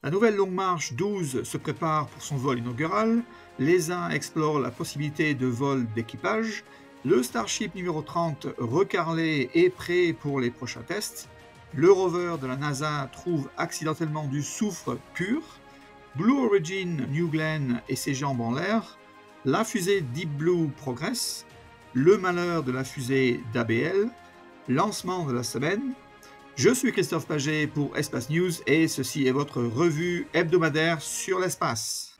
La nouvelle Longue March 12 se prépare pour son vol inaugural, l'ESA explore la possibilité de vol d'équipage, le Starship numéro 30 recarrelé est prêt pour les prochains tests, le rover de la NASA trouve accidentellement du soufre pur, Blue Origin New Glenn et ses jambes en l'air, la fusée Deep Blue progresse, le malheur de la fusée d'ABL, lancement de la semaine. Je suis Christophe Paget pour Espace News et ceci est votre revue hebdomadaire sur l'espace.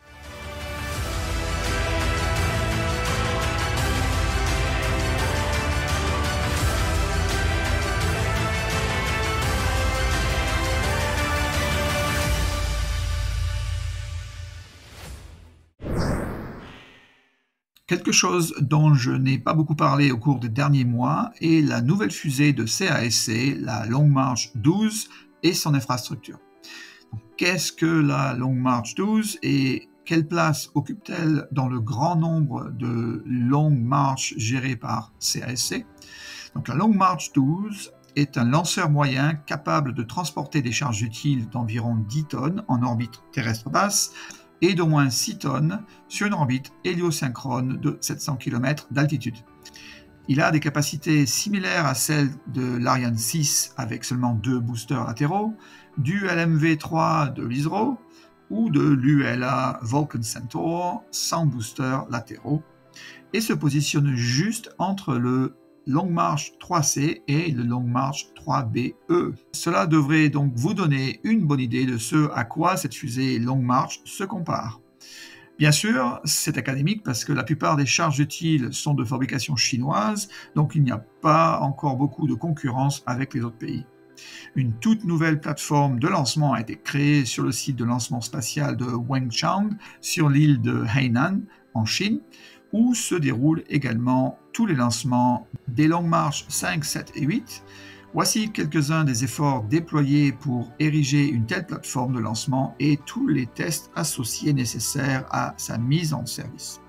Quelque chose dont je n'ai pas beaucoup parlé au cours des derniers mois est la nouvelle fusée de CASC, la Long March 12 et son infrastructure. Qu'est-ce que la Long March 12 et quelle place occupe-t-elle dans le grand nombre de Long March gérées par CASC? Donc, la Long March 12 est un lanceur moyen capable de transporter des charges utiles d'environ 10 tonnes en orbite terrestre basse et d'au moins 6 tonnes sur une orbite héliosynchrone de 700 km d'altitude. Il a des capacités similaires à celles de l'Ariane 6 avec seulement 2 boosters latéraux, du LMV-3 de l'ISRO ou de l'ULA Vulcan Centaur sans boosters latéraux et se positionne juste entre le Long March 3C et le Long March 3BE. Cela devrait donc vous donner une bonne idée de ce à quoi cette fusée Long March se compare. Bien sûr, c'est académique parce que la plupart des charges utiles sont de fabrication chinoise, donc il n'y a pas encore beaucoup de concurrence avec les autres pays. Une toute nouvelle plateforme de lancement a été créée sur le site de lancement spatial de Wenchang, sur l'île de Hainan, en Chine, où se déroulent également tous les lancements des Long March 5, 7 et 8. Voici quelques-uns des efforts déployés pour ériger une telle plateforme de lancement et tous les tests associés nécessaires à sa mise en service.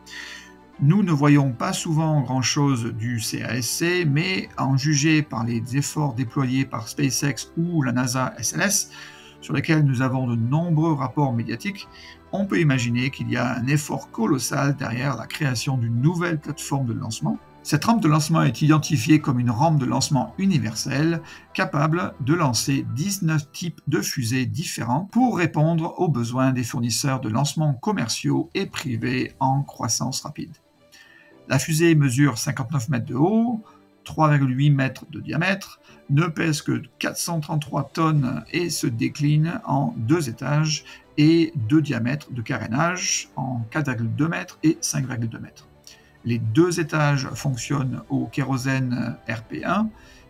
Nous ne voyons pas souvent grand-chose du CASC, mais en juger par les efforts déployés par SpaceX ou la NASA SLS, sur lesquels nous avons de nombreux rapports médiatiques, on peut imaginer qu'il y a un effort colossal derrière la création d'une nouvelle plateforme de lancement. Cette rampe de lancement est identifiée comme une rampe de lancement universelle, capable de lancer 19 types de fusées différents pour répondre aux besoins des fournisseurs de lancements commerciaux et privés en croissance rapide. La fusée mesure 59 mètres de haut, 3,8 mètres de diamètre, ne pèse que 433 tonnes et se décline en 2 étages et 2 diamètres de carénage en 4,2 mètres et 5,2 mètres. Les 2 étages fonctionnent au kérosène RP1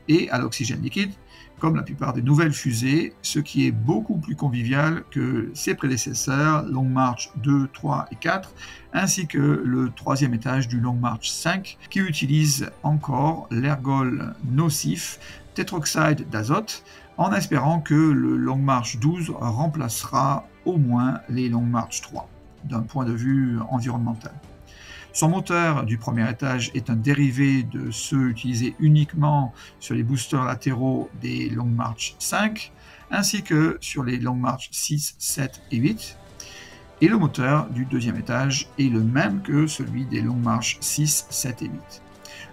et à l'oxygène liquide, comme la plupart des nouvelles fusées, ce qui est beaucoup plus convivial que ses prédécesseurs Long March 2, 3 et 4, ainsi que le 3e étage du Long March 5, qui utilise encore l'ergol nocif tétroxyde d'azote, en espérant que le Long March 12 remplacera au moins les Long March 3, d'un point de vue environnemental. Son moteur du premier étage est un dérivé de ceux utilisés uniquement sur les boosters latéraux des Long March 5, ainsi que sur les Long March 6, 7 et 8. Et le moteur du deuxième étage est le même que celui des Long March 6, 7 et 8.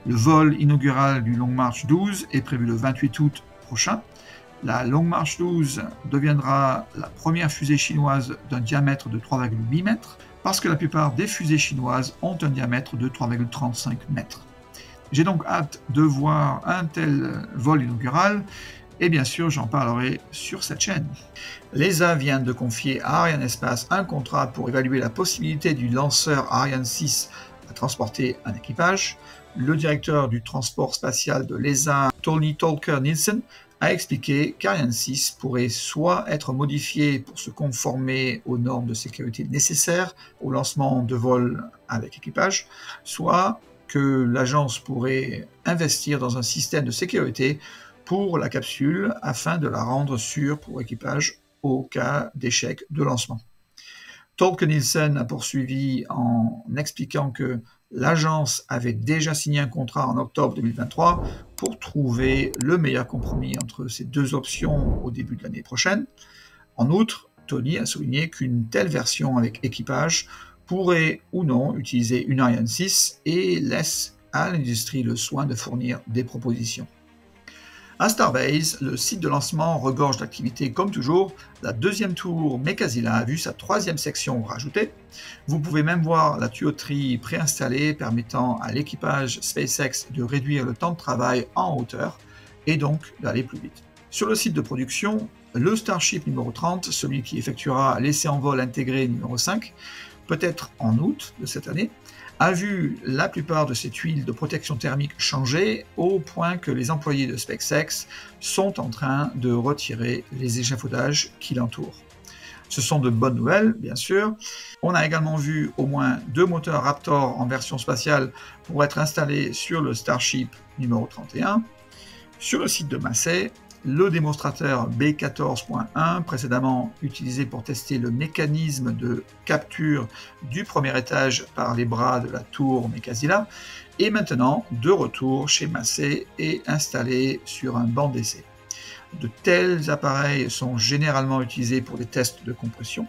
Le vol inaugural du Long March 12 est prévu le 28 août prochain. La Long March 12 deviendra la première fusée chinoise d'un diamètre de 3,8 mètres, parce que la plupart des fusées chinoises ont un diamètre de 3,35 mètres. J'ai donc hâte de voir un tel vol inaugural, et bien sûr j'en parlerai sur cette chaîne. L'ESA vient de confier à Arianespace un contrat pour évaluer la possibilité du lanceur Ariane 6 à transporter un équipage. Le directeur du transport spatial de l'ESA, Tony Tolker-Nielsen, a expliqué qu'Ariane 6 pourrait soit être modifié pour se conformer aux normes de sécurité nécessaires au lancement de vols avec équipage, soit que l'agence pourrait investir dans un système de sécurité pour la capsule afin de la rendre sûre pour équipage au cas d'échec de lancement. Tolker-Nielsen a poursuivi en expliquant que l'agence avait déjà signé un contrat en octobre 2023 pour trouver le meilleur compromis entre ces deux options au début de l'année prochaine. En outre, Tony a souligné qu'une telle version avec équipage pourrait ou non utiliser une Ariane 6 et laisse à l'industrie le soin de fournir des propositions. À Starbase, le site de lancement regorge d'activités comme toujours. La deuxième tour Mekazila a vu sa troisième section rajoutée. Vous pouvez même voir la tuyauterie préinstallée permettant à l'équipage SpaceX de réduire le temps de travail en hauteur et donc d'aller plus vite. Sur le site de production, le Starship numéro 30, celui qui effectuera l'essai en vol intégré numéro 5, peut-être en août de cette année, a vu la plupart de ses tuiles de protection thermique changer au point que les employés de SpaceX sont en train de retirer les échafaudages qui l'entourent. Ce sont de bonnes nouvelles, bien sûr. On a également vu au moins 2 moteurs Raptor en version spatiale pour être installés sur le Starship numéro 31. Sur le site de Massey, le démonstrateur B14.1, précédemment utilisé pour tester le mécanisme de capture du premier étage par les bras de la tour Mekazila, est maintenant de retour chez Massey et installé sur un banc d'essai. De tels appareils sont généralement utilisés pour des tests de compression.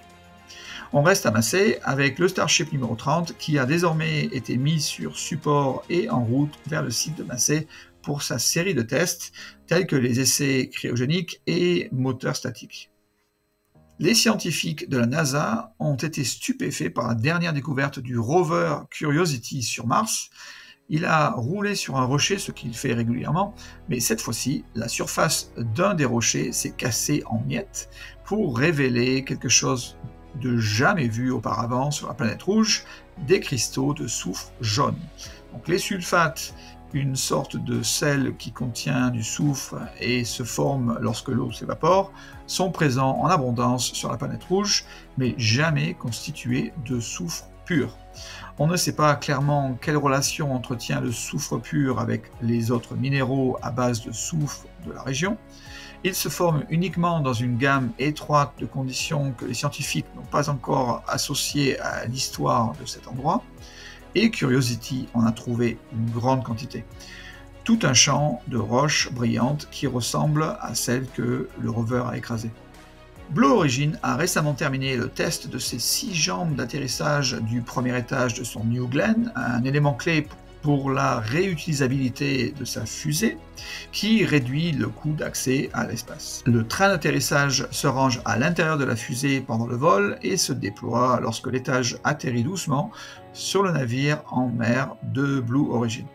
On reste à Massey avec le Starship numéro 30 qui a désormais été mis sur support et en route vers le site de Massey pour sa série de tests tels que les essais cryogéniques et moteurs statiques. Les scientifiques de la NASA ont été stupéfaits par la dernière découverte du rover Curiosity sur Mars. Il a roulé sur un rocher, ce qu'il fait régulièrement, mais cette fois-ci, la surface d'un des rochers s'est cassée en miettes pour révéler quelque chose de jamais vu auparavant sur la planète rouge, des cristaux de soufre jaune. Donc les sulfates, une sorte de sel qui contient du soufre et se forme lorsque l'eau s'évapore, sont présents en abondance sur la planète rouge, mais jamais constitués de soufre pur. On ne sait pas clairement quelle relation entretient le soufre pur avec les autres minéraux à base de soufre de la région. Il se forme uniquement dans une gamme étroite de conditions que les scientifiques n'ont pas encore associées à l'histoire de cet endroit. Et Curiosity en a trouvé une grande quantité. Tout un champ de roches brillantes qui ressemblent à celles que le rover a écrasées. Blue Origin a récemment terminé le test de ses 6 jambes d'atterrissage du premier étage de son New Glenn, un élément clé pour la réutilisabilité de sa fusée, qui réduit le coût d'accès à l'espace. Le train d'atterrissage se range à l'intérieur de la fusée pendant le vol et se déploie lorsque l'étage atterrit doucement sur le navire en mer de Blue Origin.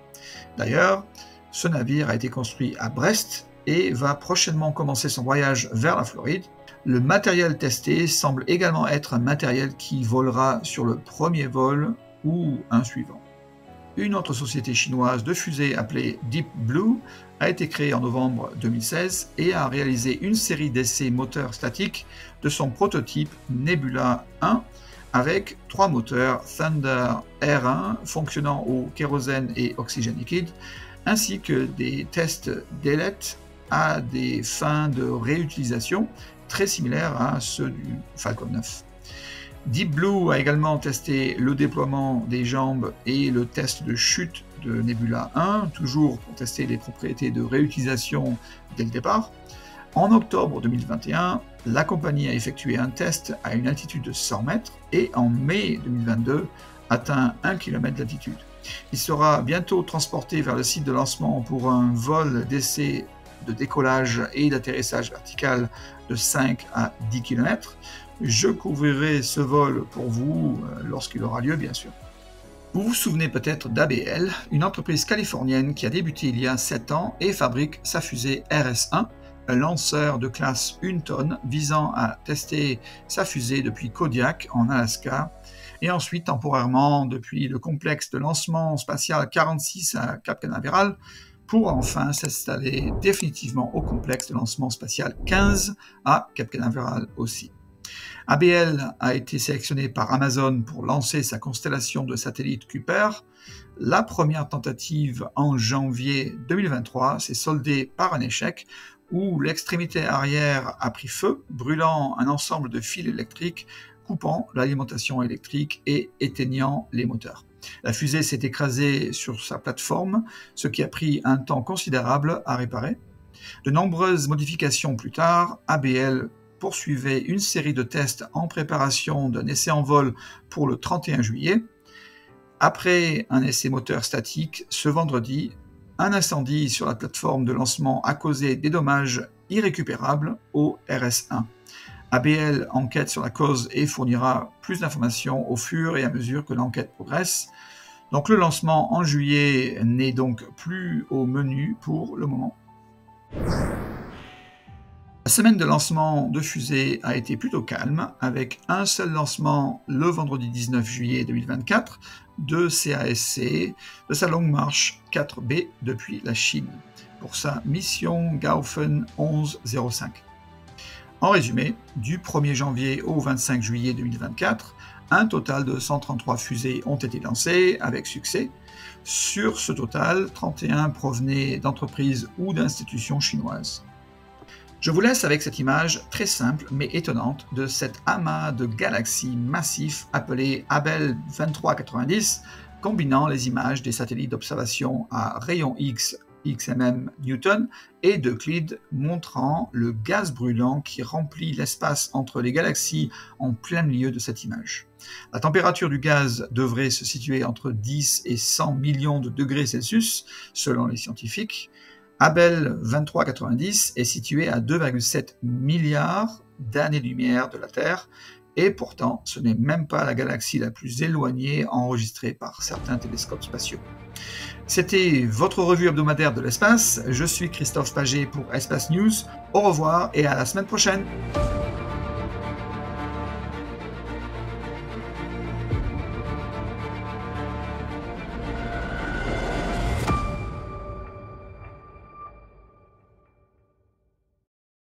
D'ailleurs, ce navire a été construit à Brest et va prochainement commencer son voyage vers la Floride. Le matériel testé semble également être un matériel qui volera sur le premier vol ou un suivant. Une autre société chinoise de fusées appelée Deep Blue a été créée en novembre 2016 et a réalisé une série d'essais moteurs statiques de son prototype Nebula 1 avec 3 moteurs Thunder R1 fonctionnant au kérosène et oxygène liquide, ainsi que des tests d'ailettes à des fins de réutilisation très similaires à ceux du Falcon 9. Deep Blue a également testé le déploiement des jambes et le test de chute de Nebula 1, toujours pour tester les propriétés de réutilisation dès le départ. En octobre 2021, la compagnie a effectué un test à une altitude de 100 mètres et en mai 2022 atteint 1 km d'altitude. Il sera bientôt transporté vers le site de lancement pour un vol d'essai de décollage et d'atterrissage vertical de 5 à 10 km. Je couvrirai ce vol pour vous lorsqu'il aura lieu, bien sûr. Vous vous souvenez peut-être d'ABL, une entreprise californienne qui a débuté il y a 7 ans et fabrique sa fusée RS-1, un lanceur de classe 1 tonne visant à tester sa fusée depuis Kodiak en Alaska et ensuite temporairement depuis le complexe de lancement spatial 46 à Cap Canaveral pour enfin s'installer définitivement au complexe de lancement spatial 15 à Cap Canaveral aussi. ABL a été sélectionné par Amazon pour lancer sa constellation de satellites Kuiper. La première tentative en janvier 2023 s'est soldée par un échec où l'extrémité arrière a pris feu, brûlant un ensemble de fils électriques, coupant l'alimentation électrique et éteignant les moteurs. La fusée s'est écrasée sur sa plateforme, ce qui a pris un temps considérable à réparer. De nombreuses modifications plus tard, ABL poursuivait une série de tests en préparation d'un essai en vol pour le 31 juillet. Après un essai moteur statique, ce vendredi, un incendie sur la plateforme de lancement a causé des dommages irrécupérables au RS-1. ABL enquête sur la cause et fournira plus d'informations au fur et à mesure que l'enquête progresse. Donc le lancement en juillet n'est donc plus au menu pour le moment. La semaine de lancement de fusée a été plutôt calme, avec un seul lancement le vendredi 19 juillet 2024 de CASC, de sa longue marche 4B depuis la Chine, pour sa mission Gaofen 1105. En résumé, du 1er janvier au 25 juillet 2024, un total de 133 fusées ont été lancées avec succès. Sur ce total, 31 provenaient d'entreprises ou d'institutions chinoises. Je vous laisse avec cette image très simple mais étonnante de cet amas de galaxies massifs appelé Abell 2390, combinant les images des satellites d'observation à rayons X, XMM Newton, et d'Euclide, montrant le gaz brûlant qui remplit l'espace entre les galaxies en plein milieu de cette image. La température du gaz devrait se situer entre 10 et 100 millions de degrés Celsius, selon les scientifiques. Abell 2390 est situé à 2,7 milliards d'années-lumière de la Terre, et pourtant ce n'est même pas la galaxie la plus éloignée enregistrée par certains télescopes spatiaux. C'était votre revue hebdomadaire de l'espace. Je suis Christophe Paget pour Espace News. Au revoir et à la semaine prochaine.